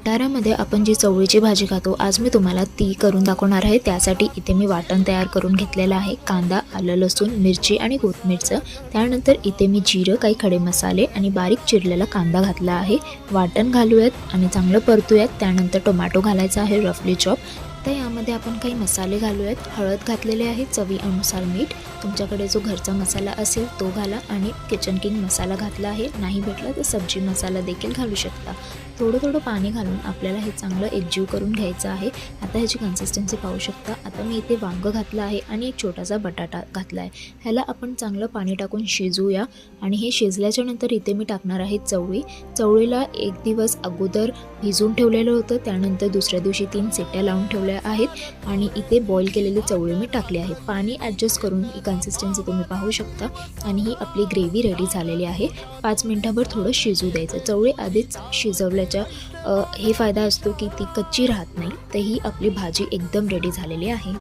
वटारामध्ये आपण जी चवळीची भाजी खातो, आज मी तुम्हाला ती करून दाखवणार आहे। त्यासाठी इथे मी वाटण तयार करून घेतलेलं आहे। कांदा, आलं, लसूण, मिरची आणि कोथिंबीरचं। त्यानंतर इथे मी जिरं, काही खडे मसाले आणि बारीक चिरलेला कांदा घातला आहे। वाटण घालूयात आणि चांगलं परतूयात। त्यानंतर टोमॅटो घालायचा आहे रफली चॉप। तर यामध्ये आपण काही मसाले घालूयात। हळद घातलेले आहे, चवीनुसार मीठ, तुमच्याकडे जो घरचा मसाला असेल तो घाला आणि किचन किंग मसाला घातला आहे। नाही भेटला तर सब्जी मसाला देखील घालू शकता। थोडं थोडं पाणी घालून आपल्याला हे चांगलं एकजीव करून घ्यायचं आहे। आता ह्याची कन्सिस्टन्सी पाहू शकता। आता मी इथे वांग घातलं आहे आणि एक छोटासा बटाटा घातला आहे। ह्याला आपण चांगलं पाणी टाकून शिजवूया आणि हे शिजल्याच्या नंतर इथे मी टाकणार आहे चवळी। चवळीला एक दिवस अगोदर भिजवून ठेवलेलं होतं, त्यानंतर दुसऱ्या दिवशी 3 शिट्ट्या लावून ठेवल्या आहेत आणि इथे बॉईल केलेली चवळी मी टाकली आहे। पाणी ॲडजस्ट करून ही कन्सिस्टन्सी तुम्ही पाहू शकता आणि ही आपली ग्रेव्ही रेडी झालेली आहे। 5 मिनिटांभर थोडं शिजू द्यायचं। चवळी आधीच शिजवल्याच्या हे फायदा असतो की ती कच्ची राहत नाही। तर ही आपली भाजी एकदम रेडी झालेली आहे।